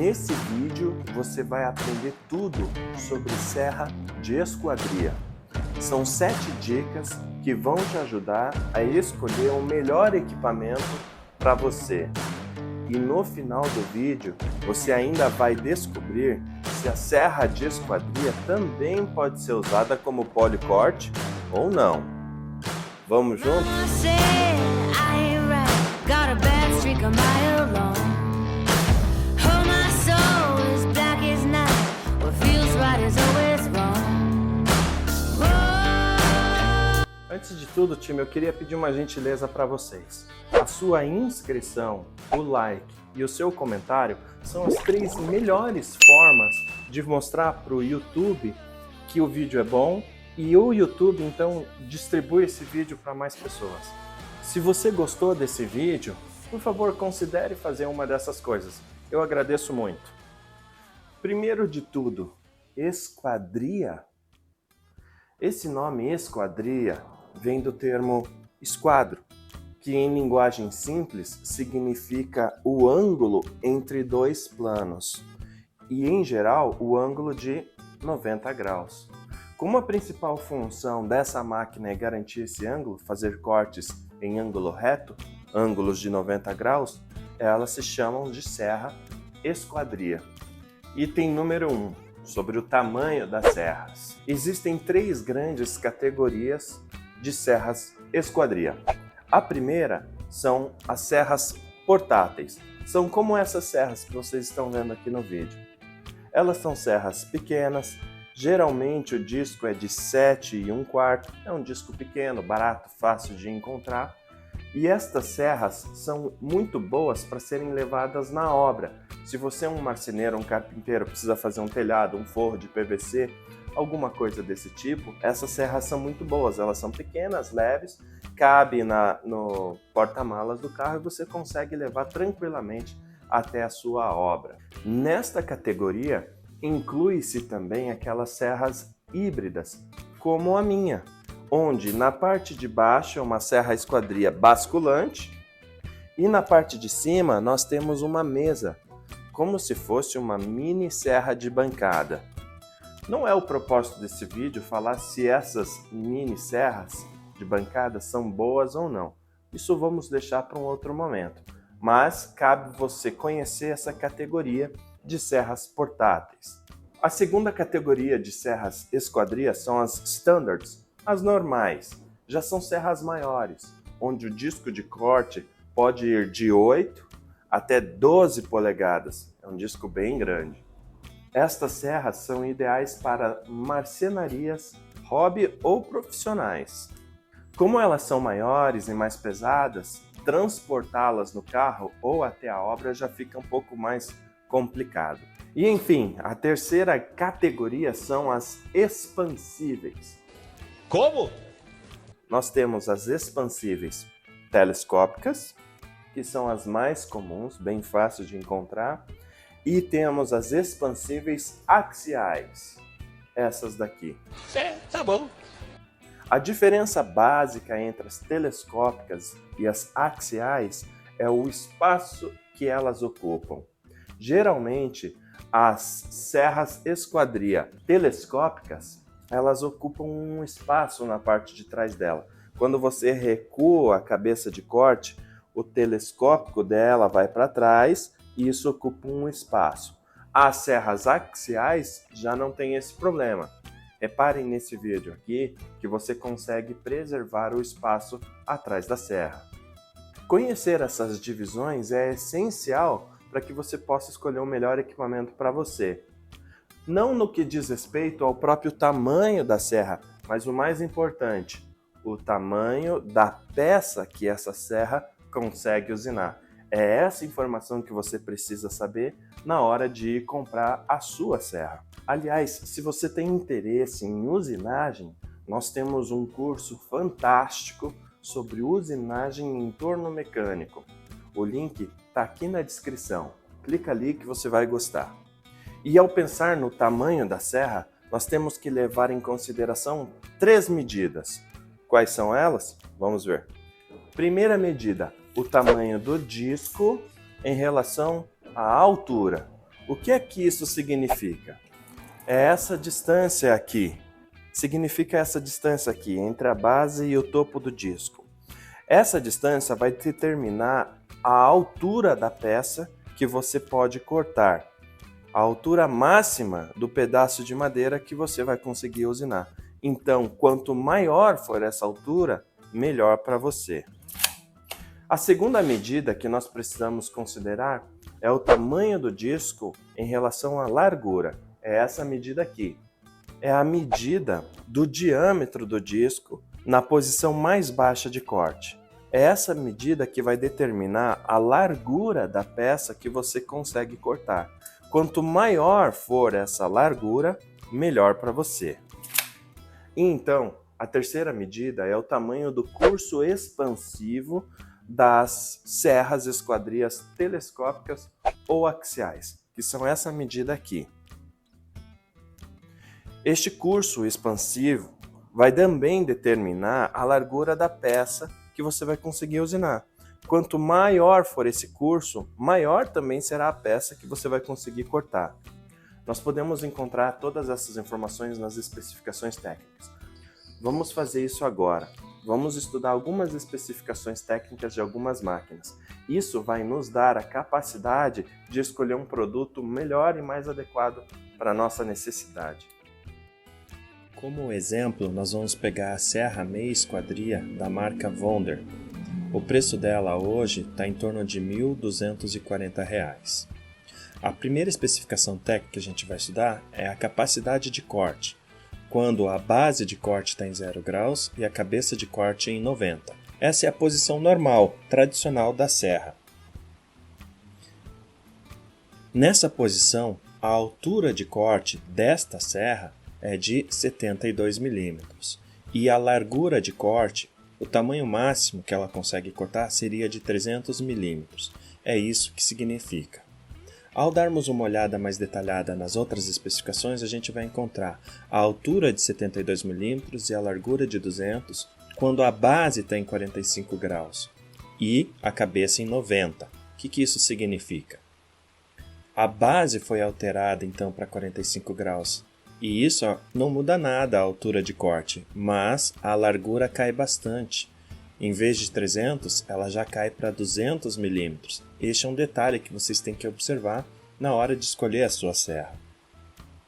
Nesse vídeo você vai aprender tudo sobre serra de esquadria. São 7 dicas que vão te ajudar a escolher o melhor equipamento para você. E no final do vídeo você ainda vai descobrir se a serra de esquadria também pode ser usada como policorte ou não. Vamos juntos? Antes de tudo, time, eu queria pedir uma gentileza para vocês. A sua inscrição, o like e o seu comentário são as 3 melhores formas de mostrar para o YouTube que o vídeo é bom e o YouTube, então, distribui esse vídeo para mais pessoas. Se você gostou desse vídeo, por favor, considere fazer uma dessas coisas. Eu agradeço muito. Primeiro de tudo, esquadria. Esse nome esquadria vem do termo esquadro, que em linguagem simples significa o ângulo entre 2 planos e, em geral, o ângulo de 90 graus. Como a principal função dessa máquina é garantir esse ângulo, fazer cortes em ângulo reto, ângulos de 90 graus, elas se chamam de serra esquadria. Item número 1, sobre o tamanho das serras. Existem 3 grandes categorias de serras esquadria. A primeira são as serras portáteis. São como essas serras que vocês estão vendo aqui no vídeo. Elas são serras pequenas, geralmente o disco é de 7 1/4, é um disco pequeno, barato, fácil de encontrar. E estas serras são muito boas para serem levadas na obra. Se você é um marceneiro, um carpinteiro, precisa fazer um telhado, um forro de PVC, alguma coisa desse tipo, essas serras são muito boas. Elas são pequenas, leves, cabe no porta-malas do carro e você consegue levar tranquilamente até a sua obra. Nesta categoria, inclui-se também aquelas serras híbridas, como a minha, onde na parte de baixo é uma serra esquadria basculante e na parte de cima nós temos uma mesa, como se fosse uma mini serra de bancada. Não é o propósito desse vídeo falar se essas mini serras de bancada são boas ou não. Isso vamos deixar para um outro momento. Mas cabe você conhecer essa categoria de serras portáteis. A segunda categoria de serras esquadria são as standards, as normais. Já são serras maiores, onde o disco de corte pode ir de 8 até 12 polegadas. É um disco bem grande. Estas serras são ideais para marcenarias, hobby ou profissionais. Como elas são maiores e mais pesadas, transportá-las no carro ou até a obra já fica um pouco mais complicado. E enfim, a terceira categoria são as expansíveis. Como? Nós temos as expansíveis telescópicas, que são as mais comuns, bem fáceis de encontrar. E temos as expansíveis axiais, essas daqui. Tá bom. A diferença básica entre as telescópicas e as axiais é o espaço que elas ocupam. Geralmente, as serras esquadria telescópicas, elas ocupam um espaço na parte de trás dela. Quando você recua a cabeça de corte, o telescópico dela vai para trás e isso ocupa um espaço. As serras axiais já não tem esse problema. Reparem nesse vídeo aqui que você consegue preservar o espaço atrás da serra. Conhecer essas divisões é essencial para que você possa escolher o melhor equipamento para você. Não no que diz respeito ao próprio tamanho da serra, mas o mais importante, o tamanho da peça que essa serra consegue usinar. É essa informação que você precisa saber na hora de comprar a sua serra. Aliás, se você tem interesse em usinagem, nós temos um curso fantástico sobre usinagem em torno mecânico. O link está aqui na descrição. Clica ali que você vai gostar. E ao pensar no tamanho da serra, nós temos que levar em consideração 3 medidas. Quais são elas? Vamos ver. Primeira medida, o tamanho do disco em relação à altura. O que é que isso significa? É essa distância aqui. Significa essa distância aqui, entre a base e o topo do disco. Essa distância vai determinar a altura da peça que você pode cortar. A altura máxima do pedaço de madeira que você vai conseguir usinar. Então, quanto maior for essa altura, melhor para você. A segunda medida que nós precisamos considerar é o tamanho do disco em relação à largura. É essa medida aqui. É a medida do diâmetro do disco na posição mais baixa de corte. É essa medida que vai determinar a largura da peça que você consegue cortar. Quanto maior for essa largura, melhor para você. E então, a terceira medida é o tamanho do curso expansivo das serras esquadrias telescópicas ou axiais, que são essa medida aqui. Este curso expansivo vai também determinar a largura da peça que você vai conseguir usinar. Quanto maior for esse curso, maior também será a peça que você vai conseguir cortar. Nós podemos encontrar todas essas informações nas especificações técnicas. Vamos fazer isso agora. Vamos estudar algumas especificações técnicas de algumas máquinas. Isso vai nos dar a capacidade de escolher um produto melhor e mais adequado para a nossa necessidade. Como exemplo, nós vamos pegar a serra meia esquadria da marca Wonder. O preço dela hoje está em torno de R$ 1.240. A primeira especificação técnica que a gente vai estudar é a capacidade de corte, quando a base de corte está em 0 graus e a cabeça de corte em 90. Essa é a posição normal, tradicional da serra. Nessa posição, a altura de corte desta serra é de 72 milímetros e a largura de corte, o tamanho máximo que ela consegue cortar seria de 300 milímetros. É isso que significa. Ao darmos uma olhada mais detalhada nas outras especificações, a gente vai encontrar a altura de 72 milímetros e a largura de 200 quando a base está em 45 graus e a cabeça em 90. O que isso significa? A base foi alterada então para 45 graus e isso não muda nada a altura de corte, mas a largura cai bastante. Em vez de 300, ela já cai para 200 milímetros. Este é um detalhe que vocês têm que observar na hora de escolher a sua serra.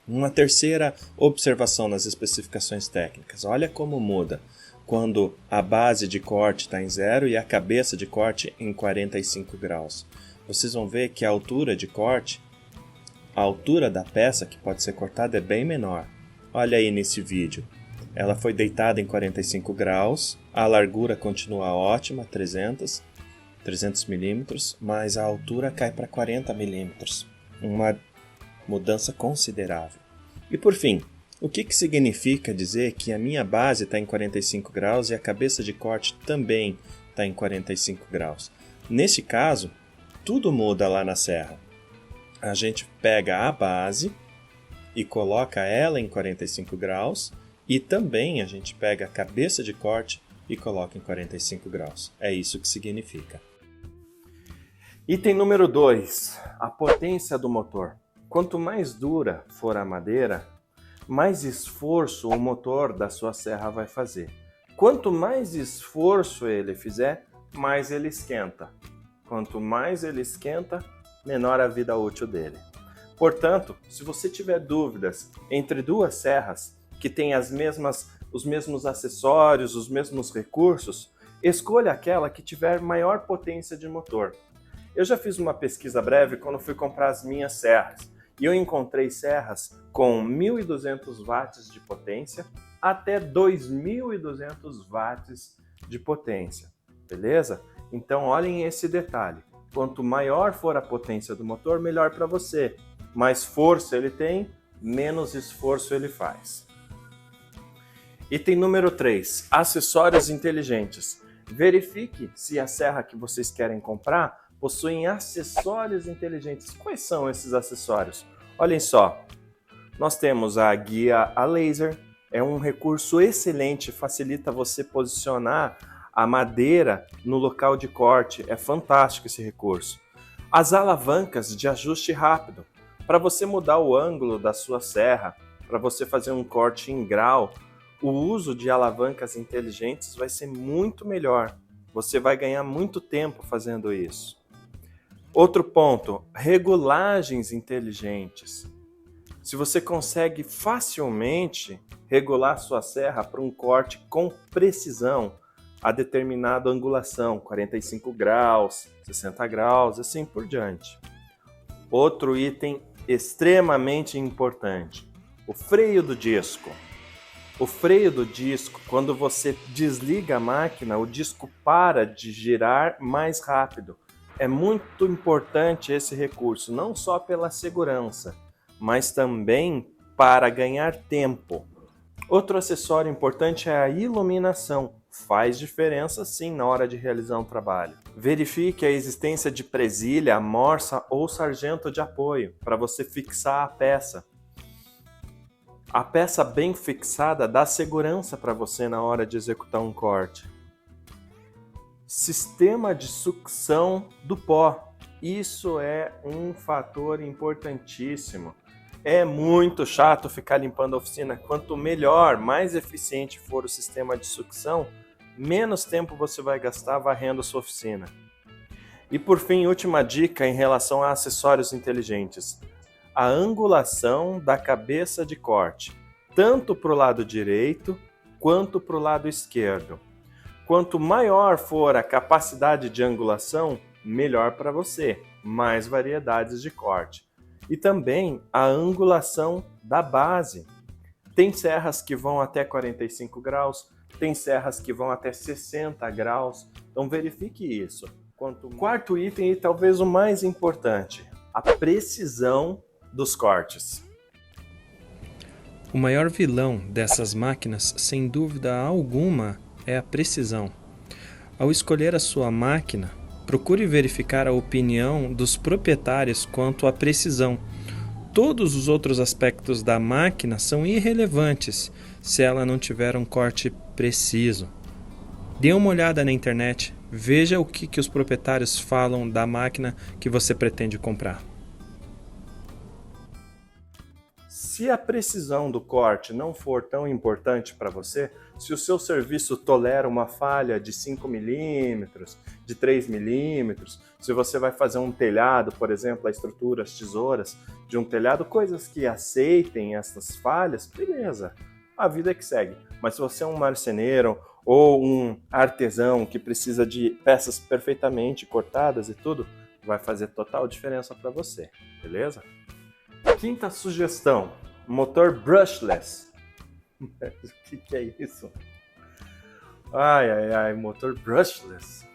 Uma terceira observação nas especificações técnicas. Olha como muda quando a base de corte está em 0 e a cabeça de corte em 45 graus. Vocês vão ver que a altura de corte, a altura da peça que pode ser cortada é bem menor. Olha aí nesse vídeo. Ela foi deitada em 45 graus, a largura continua ótima, 300 milímetros, mas a altura cai para 40 milímetros. Uma mudança considerável. E por fim, o que significa dizer que a minha base está em 45 graus e a cabeça de corte também está em 45 graus? Neste caso, tudo muda lá na serra. A gente pega a base e coloca ela em 45 graus e também a gente pega a cabeça de corte e coloca em 45 graus. É isso que significa. Item número 2, a potência do motor. Quanto mais dura for a madeira, mais esforço o motor da sua serra vai fazer. Quanto mais esforço ele fizer, mais ele esquenta. Quanto mais ele esquenta, menor a vida útil dele. Portanto, se você tiver dúvidas entre duas serras que têm os mesmos acessórios, os mesmos recursos, escolha aquela que tiver maior potência de motor. Eu já fiz uma pesquisa breve quando fui comprar as minhas serras e eu encontrei serras com 1.200 watts de potência até 2.200 watts de potência, beleza? Então olhem esse detalhe, quanto maior for a potência do motor, melhor para você. Mais força ele tem, menos esforço ele faz. Item número 3, acessórios inteligentes. Verifique se a serra que vocês querem comprar possui acessórios inteligentes. Quais são esses acessórios? Olhem só, nós temos a guia a laser, é um recurso excelente, facilita você posicionar a madeira no local de corte, é fantástico esse recurso. As alavancas de ajuste rápido. Para você mudar o ângulo da sua serra, para você fazer um corte em grau, o uso de alavancas inteligentes vai ser muito melhor. Você vai ganhar muito tempo fazendo isso. Outro ponto, regulagens inteligentes. Se você consegue facilmente regular sua serra para um corte com precisão a determinada angulação, 45 graus, 60 graus, assim por diante. Outro item extremamente importante, o freio do disco. O freio do disco, quando você desliga a máquina, o disco para de girar mais rápido. É muito importante esse recurso, não só pela segurança, mas também para ganhar tempo. Outro acessório importante é a iluminação. Faz diferença sim na hora de realizar um trabalho. Verifique a existência de presilha, morsa ou sargento de apoio para você fixar a peça. A peça bem fixada dá segurança para você na hora de executar um corte. Sistema de sucção do pó. Isso é um fator importantíssimo. É muito chato ficar limpando a oficina. Quanto melhor, mais eficiente for o sistema de sucção, menos tempo você vai gastar varrendo a sua oficina. E por fim, última dica em relação a acessórios inteligentes. A angulação da cabeça de corte, tanto para o lado direito quanto para o lado esquerdo. Quanto maior for a capacidade de angulação, melhor para você, mais variedades de corte. E também a angulação da base. Tem serras que vão até 45 graus, tem serras que vão até 60 graus, então verifique isso. Quarto item e talvez o mais importante, a precisão dos cortes. O maior vilão dessas máquinas, sem dúvida alguma, é a precisão. Ao escolher a sua máquina, procure verificar a opinião dos proprietários quanto à precisão. Todos os outros aspectos da máquina são irrelevantes se ela não tiver um corte preciso. Dê uma olhada na internet, veja o que os proprietários falam da máquina que você pretende comprar. Se a precisão do corte não for tão importante para você, se o seu serviço tolera uma falha de 5 milímetros, de 3 milímetros, se você vai fazer um telhado, por exemplo, a estrutura, as tesouras de um telhado, coisas que aceitem essas falhas, beleza, a vida é que segue. Mas se você é um marceneiro ou um artesão que precisa de peças perfeitamente cortadas e tudo, vai fazer total diferença para você, beleza? Quinta sugestão, motor brushless. O que é isso? Motor brushless.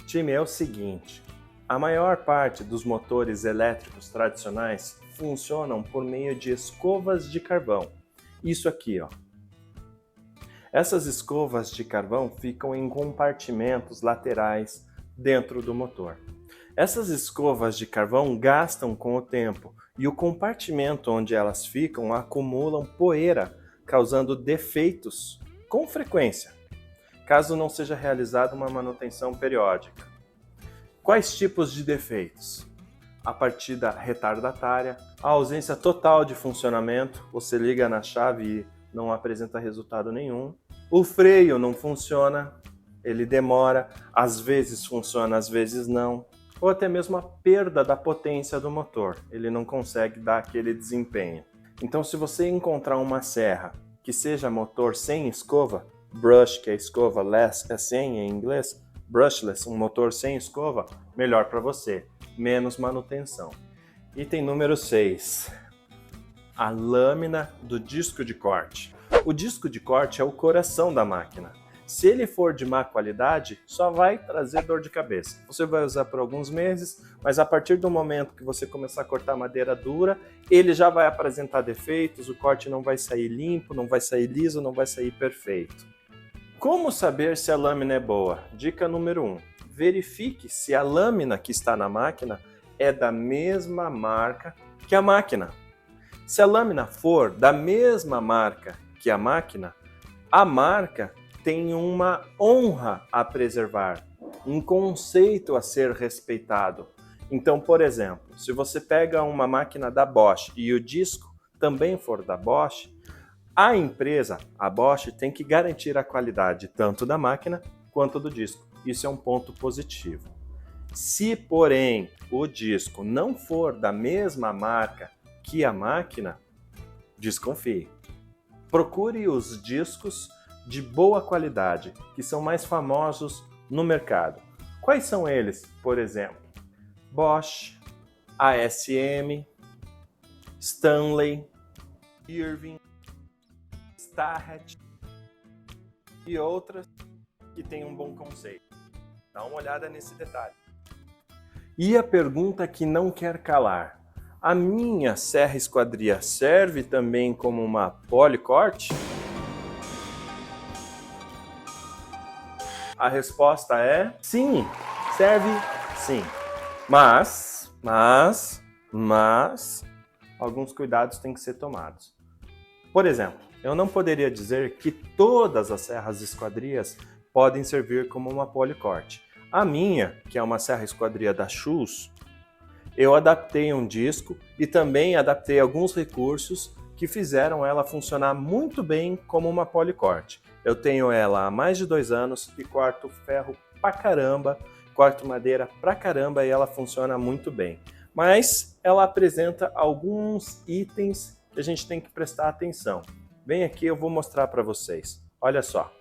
Time, é o seguinte, a maior parte dos motores elétricos tradicionais funcionam por meio de escovas de carvão. Isso aqui, ó. Essas escovas de carvão ficam em compartimentos laterais dentro do motor. Essas escovas de carvão gastam com o tempo e o compartimento onde elas ficam acumulam poeira, causando defeitos com frequência, caso não seja realizada uma manutenção periódica. Quais tipos de defeitos? A partida retardatária, a ausência total de funcionamento, você liga na chave e não apresenta resultado nenhum. O freio não funciona, ele demora, às vezes funciona, às vezes não. Ou até mesmo a perda da potência do motor, ele não consegue dar aquele desempenho. Então, se você encontrar uma serra que seja motor sem escova, brush, que é escova, less é sem em inglês, brushless, um motor sem escova, melhor para você, menos manutenção. Item número 6, a lâmina do disco de corte. O disco de corte é o coração da máquina. Se ele for de má qualidade, só vai trazer dor de cabeça. Você vai usar por alguns meses, mas a partir do momento que você começar a cortar madeira dura, ele já vai apresentar defeitos, o corte não vai sair limpo, não vai sair liso, não vai sair perfeito. Como saber se a lâmina é boa? Dica número 1. Verifique se a lâmina que está na máquina é da mesma marca que a máquina. Se a lâmina for da mesma marca que a marca tem uma honra a preservar, um conceito a ser respeitado. Então, por exemplo, se você pega uma máquina da Bosch e o disco também for da Bosch, a empresa, a Bosch, tem que garantir a qualidade tanto da máquina quanto do disco. Isso é um ponto positivo. Se, porém, o disco não for da mesma marca que a máquina, desconfie. Procure os discos de boa qualidade, que são mais famosos no mercado. Quais são eles, por exemplo? Bosch, ASM, Stanley, Irving, Starrett e outras que têm um bom conceito. Dá uma olhada nesse detalhe. E a pergunta que não quer calar: a minha serra esquadria serve também como uma policorte? A resposta é sim, serve sim. Mas, alguns cuidados têm que ser tomados. Por exemplo, eu não poderia dizer que todas as serras esquadrias podem servir como uma policorte. A minha, que é uma serra esquadria da Schultz, eu adaptei um disco e também adaptei alguns recursos que fizeram ela funcionar muito bem como uma policorte. Eu tenho ela há mais de 2 anos e corto ferro pra caramba, corto madeira pra caramba e ela funciona muito bem. Mas ela apresenta alguns itens que a gente tem que prestar atenção. Vem aqui, eu vou mostrar para vocês. Olha só.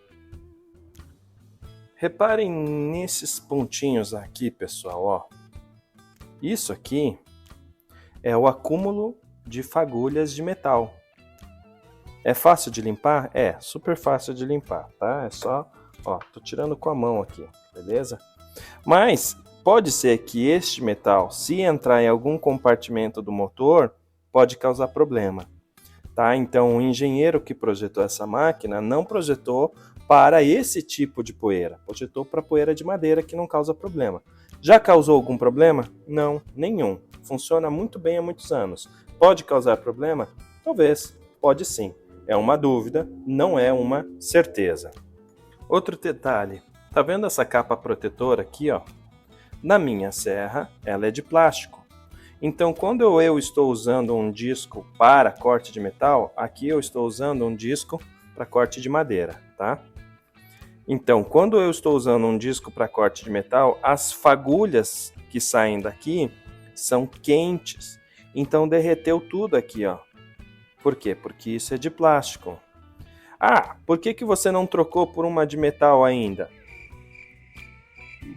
Reparem nesses pontinhos aqui, pessoal, ó. Isso aqui é o acúmulo de fagulhas de metal. É fácil de limpar? É, super fácil de limpar, tá? É só, ó, tô tirando com a mão aqui, beleza? Mas pode ser que este metal, se entrar em algum compartimento do motor, pode causar problema, tá? Então o engenheiro que projetou essa máquina não projetou para esse tipo de poeira, projetou para poeira de madeira que não causa problema. Já causou algum problema? Não, nenhum. Funciona muito bem há muitos anos. Pode causar problema? Talvez, pode sim. É uma dúvida, não é uma certeza. Outro detalhe, tá vendo essa capa protetora aqui, ó? Na minha serra, ela é de plástico. Então, quando eu estou usando um disco para corte de metal, aqui eu estou usando um disco para corte de madeira, tá? Então, quando eu estou usando um disco para corte de metal, as fagulhas que saem daqui são quentes. Então, derreteu tudo aqui, ó. Por quê? Porque isso é de plástico. Ah, por que você não trocou por uma de metal ainda?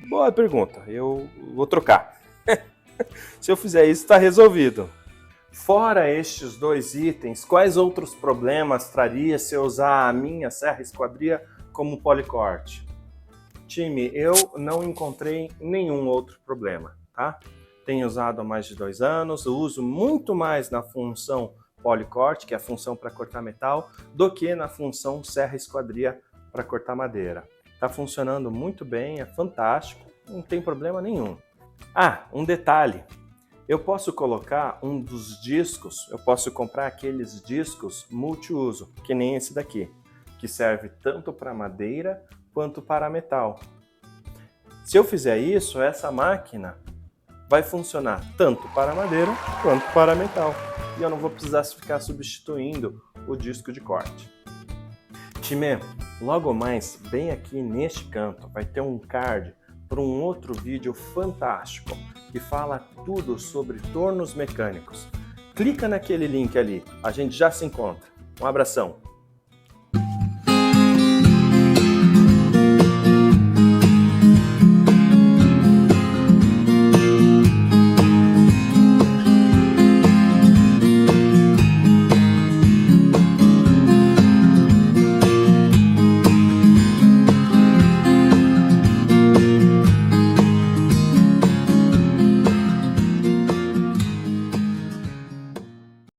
Boa pergunta, eu vou trocar. Se eu fizer isso, está resolvido. Fora estes 2 itens, quais outros problemas traria se eu usar a minha serra esquadria como policorte? Time, eu não encontrei nenhum outro problema, tá? Tenho usado há mais de 2 anos, eu uso muito mais na função policorte, que é a função para cortar metal, do que na função serra esquadria para cortar madeira. Tá funcionando muito bem, é fantástico, não tem problema nenhum. Ah, um detalhe, eu posso colocar um dos discos, eu posso comprar aqueles discos multiuso, que nem esse daqui, que serve tanto para madeira quanto para metal. Se eu fizer isso, essa máquina vai funcionar tanto para madeira quanto para metal. E eu não vou precisar ficar substituindo o disco de corte. Time, logo mais, bem aqui neste canto, vai ter um card para um outro vídeo fantástico que fala tudo sobre tornos mecânicos. Clica naquele link ali, a gente já se encontra. Um abração!